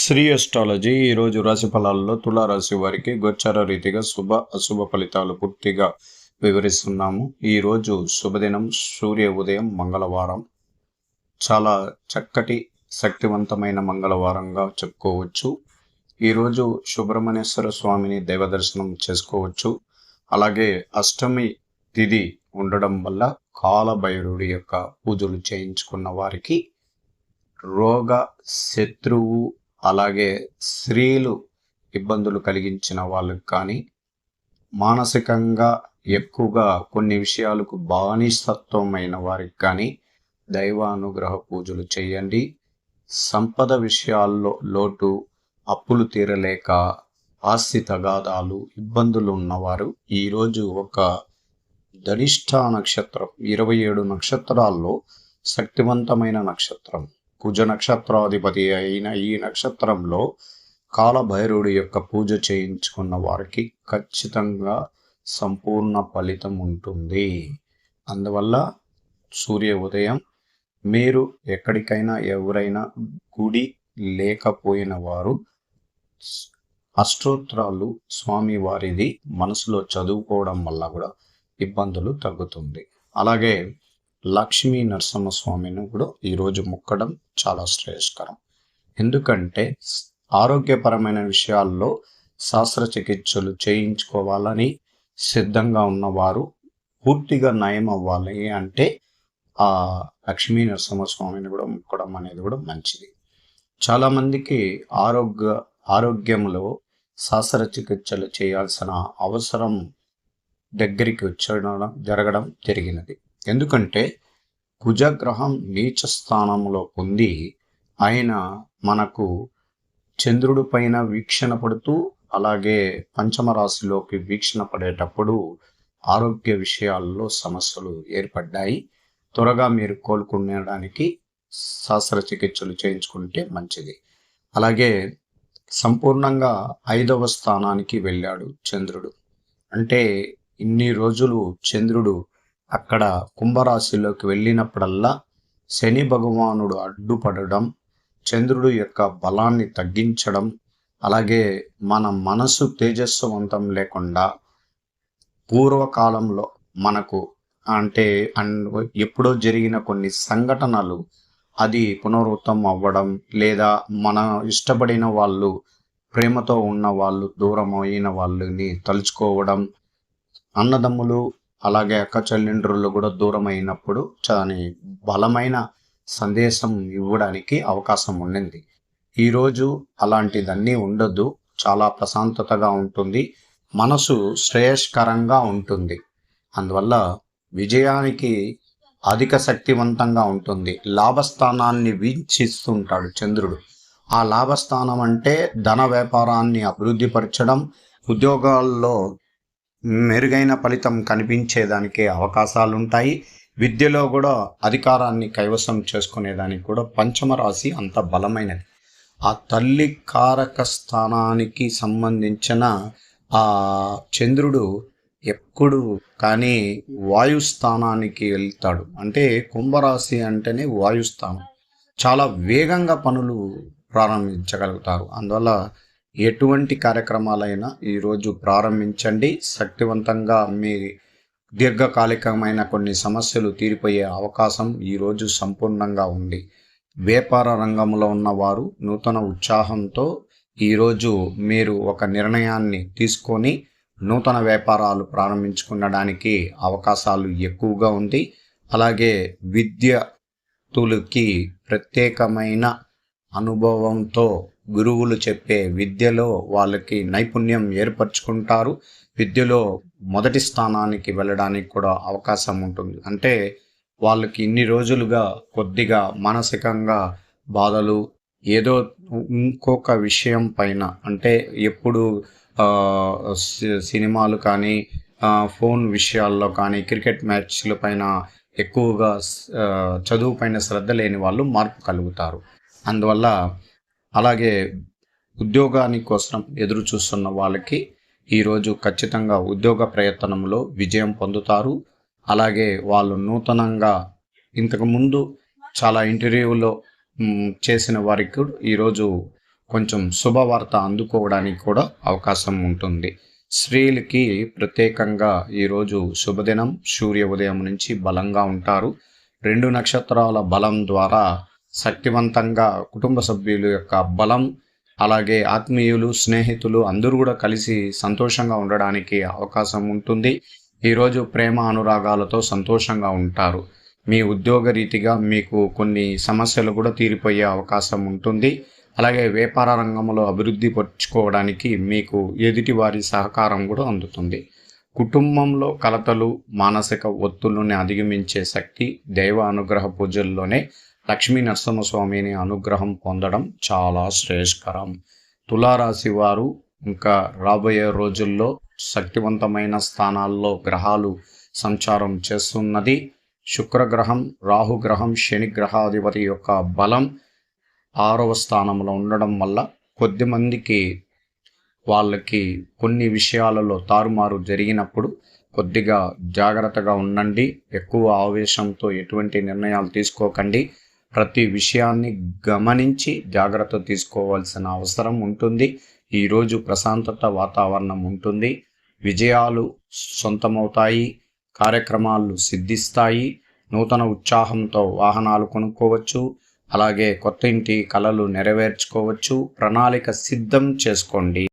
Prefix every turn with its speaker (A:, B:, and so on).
A: Shri astrology ఈరోజు రాశి ఫలాల్లో తులారాశి వారికి గోచార రీతిగా శుభ అశుభ ఫలితాలు పూర్తిగా వివరిస్తున్నాము. ఈరోజు శుభదినం, సూర్య ఉదయం, మంగళవారం. చాలా చక్కటి శక్తివంతమైన మంగళవారంగా చెప్పుకోవచ్చు. ఈరోజు సుబ్రహ్మణ్యేశ్వర స్వామిని దైవ దర్శనం చేసుకోవచ్చు. అలాగే అష్టమి తిథి ఉండడం వల్ల కాలభైరవుడి యొక్క పూజలు చేయించుకున్న వారికి రోగ, శత్రువు, అలాగే స్త్రీలు ఇబ్బందులు కలిగించిన వాళ్ళకి కానీ, మానసికంగా ఎక్కువగా కొన్ని విషయాలకు బానిసత్వమైన వారికి కానీ దైవానుగ్రహ పూజలు చేయండి. సంపద విషయాల్లో లోటు, అప్పులు తీరలేక, ఆస్తి తగాదాలు, ఇబ్బందులు ఉన్నవారు ఈరోజు ఒక ధనిష్ట నక్షత్రం 27 నక్షత్రాల్లో శక్తివంతమైన నక్షత్రం, కుజ నక్షత్రాధిపతి అయిన ఈ నక్షత్రంలో కాలభైరవుడి యొక్క పూజ చేయించుకున్న వారికి ఖచ్చితంగా సంపూర్ణ ఫలితం ఉంటుంది. అందువల్ల సూర్య ఉదయం మీరు ఎక్కడికైనా ఎవరైనా గుడి లేకపోయిన వారు అష్టోత్తరాలు స్వామి వారిది మనసులో చదువుకోవడం వల్ల కూడా ఇబ్బందులు తగ్గుతుంది. అలాగే లక్ష్మీ నరసింహస్వామిని కూడా ఈరోజు మొక్కడం చాలా శ్రేయస్కరం. ఎందుకంటే ఆరోగ్యపరమైన విషయాల్లో శస్త్రచికిత్సలు చేయించుకోవాలని సిద్ధంగా ఉన్నవారు పూర్తిగా నయం అవ్వాలి అంటే ఆ లక్ష్మీ నరసింహస్వామిని కూడా మొక్కడం అనేది కూడా మంచిది. చాలామందికి ఆరోగ్యంలో శస్త్రచికిత్సలు చేయాల్సిన అవసరం దగ్గరికి జరగడం జరిగినది. ఎందుకంటే కుజగ్రహం నీచ స్థానంలో పొంది ఆయన మనకు చంద్రుడి పైన వీక్షణ పడుతూ అలాగే పంచమ రాశిలోకి వీక్షణ పడేటప్పుడు ఆరోగ్య విషయాల్లో సమస్యలు ఏర్పడ్డాయి. త్వరగా మీరు కోలుకునేడానికి శస్త్రచికిత్సలు చేయించుకుంటే మంచిది. అలాగే సంపూర్ణంగా 5వ స్థానానికి వెళ్ళాడు చంద్రుడు. అంటే ఇన్ని రోజులు చంద్రుడు అక్కడ కుంభరాశిలోకి వెళ్ళినప్పుడల్లా శని భగవానుడు అడ్డుపడడం, చంద్రుడు యొక్క బలాన్ని తగ్గించడం, అలాగే మన మనసు తేజస్వంతం లేకుండా పూర్వకాలంలో మనకు అంటే ఎప్పుడో జరిగిన కొన్ని సంఘటనలు అది పునరావృతం అవ్వడం, లేదా మన ఇష్టపడిన వాళ్ళు, ప్రేమతో ఉన్న వాళ్ళు దూరం అయిన వాళ్ళని తలుచుకోవడం, అన్నదమ్ములు అలాగే అక్క చెల్లెండ్రులు కూడా దూరం అయినప్పుడు చాలా బలమైన సందేశం ఇవ్వడానికి అవకాశం ఉండింది. ఈరోజు అలాంటిదన్నీ ఉండదు. చాలా ప్రశాంతతగా ఉంటుంది, మనసు శ్రేయస్కరంగా ఉంటుంది. అందువల్ల విజయానికి అధిక శక్తివంతంగా ఉంటుంది. లాభస్థానాన్ని వీక్షిస్తుంటాడు చంద్రుడు. ఆ లాభస్థానం అంటే ధన వ్యాపారాన్ని అభివృద్ధి పరచడం, ఉద్యోగాల్లో మెరుగైన ఫలితం కనిపించేదానికి అవకాశాలుంటాయి. విద్యలో కూడా అధికారాన్ని కైవసం చేసుకునేదానికి కూడా పంచమ రాశి అంత బలమైనది. ఆ తల్లి కారక స్థానానికి సంబంధించిన ఆ చంద్రుడు ఎప్పుడు కానీ వాయుస్థానానికి వెళ్తాడు. అంటే కుంభరాశి అంటేనే వాయుస్థానం. చాలా వేగంగా పనులు ప్రారంభించగలుగుతారు. అందువల్ల ఎటువంటి కార్యక్రమాలైనా ఈరోజు ప్రారంభించండి. శక్తివంతంగా మీ దీర్ఘకాలికమైన కొన్ని సమస్యలు తీరిపోయే అవకాశం ఈరోజు సంపూర్ణంగా ఉంది. వ్యాపార రంగంలో ఉన్నవారు నూతన ఉత్సాహంతో ఈరోజు మీరు ఒక నిర్ణయాన్ని తీసుకొని నూతన వ్యాపారాలు ప్రారంభించుకునడానికి అవకాశాలు ఎక్కువగా ఉంది. అలాగే విద్యార్థులకి ప్రత్యేకమైన అనుభవంతో గురువులు చెప్పే విద్యలో వాళ్ళకి నైపుణ్యం ఏర్పరచుకుంటారు. విద్యలో మొదటి స్థానానికి వెళ్ళడానికి కూడా అవకాశం ఉంటుంది. అంటే వాళ్ళకి ఇన్ని రోజులుగా కొద్దిగా మానసికంగా బాధలు, ఏదో ఇంకొక విషయం పైన అంటే ఎప్పుడు సినిమాలు కానీ, ఫోన్ విషయాల్లో కానీ, క్రికెట్ మ్యాచ్ల పైన ఎక్కువగా చదువు పైన శ్రద్ధ లేని వాళ్ళు మార్పు కలుగుతారు. అందువల్ల అలాగే ఉద్యోగాని కోసం ఎదురు చూస్తున్న వాళ్ళకి ఈరోజు ఖచ్చితంగా ఉద్యోగ ప్రయత్నంలో విజయం పొందుతారు. అలాగే వాళ్ళు నూతనంగా ఇంతకుముందు చాలా ఇంటర్వ్యూలో చేసిన వారికి ఈరోజు కొంచెం శుభవార్త అందుకోవడానికి కూడా అవకాశం ఉంటుంది. స్త్రీలకి ప్రత్యేకంగా ఈరోజు శుభదినం. సూర్య ఉదయం నుంచి బలంగా ఉంటారు. 2 నక్షత్రాల బలం ద్వారా శక్తివంతంగా కుటుంబ సభ్యుల యొక్క బలం, అలాగే ఆత్మీయులు, స్నేహితులు అందరూ కూడా కలిసి సంతోషంగా ఉండడానికి అవకాశం ఉంటుంది. ఈరోజు ప్రేమ అనురాగాలతో సంతోషంగా ఉంటారు. మీ ఉద్యోగ రీతిగా మీకు కొన్ని సమస్యలు కూడా తీరిపోయే అవకాశం ఉంటుంది. అలాగే వ్యాపార రంగంలో అభివృద్ధి పరుచుకోవడానికి మీకు ఎదుటి వారి సహకారం కూడా అందుతుంది. కుటుంబంలో కలతలు, మానసిక ఒత్తులను అధిగమించే శక్తి దైవ అనుగ్రహ పూజల్లోనే లక్ష్మీ నరసింహస్వామిని అనుగ్రహం పొందడం చాలా శ్రేయస్కరం. తులారాశి వారు ఇంకా రాబోయే రోజుల్లో శక్తివంతమైన స్థానాల్లో గ్రహాలు సంచారం చేస్తున్నది. శుక్రగ్రహం, రాహుగ్రహం, శని గ్రహాధిపతి యొక్క బలం 6వ స్థానంలో ఉండడం వల్ల కొద్దిమందికి వాళ్ళకి కొన్ని విషయాలలో తారుమారు జరిగినప్పుడు కొద్దిగా జాగ్రత్తగా ఉండండి. ఎక్కువ ఆవేశంతో ఎటువంటి నిర్ణయాలు తీసుకోకండి. ప్రతి విషయాన్ని గమనించి జాగ్రత్త తీసుకోవాల్సిన అవసరం ఉంటుంది. ఈరోజు ప్రశాంతత వాతావరణం ఉంటుంది. విజయాలు సొంతమవుతాయి. కార్యక్రమాలు సిద్ధిస్తాయి. నూతన ఉత్సాహంతో వాహనాలు కొనుక్కోవచ్చు. అలాగే కొత్త ఇంటి కలలు నెరవేర్చుకోవచ్చు. ప్రణాళిక సిద్ధం చేసుకోండి.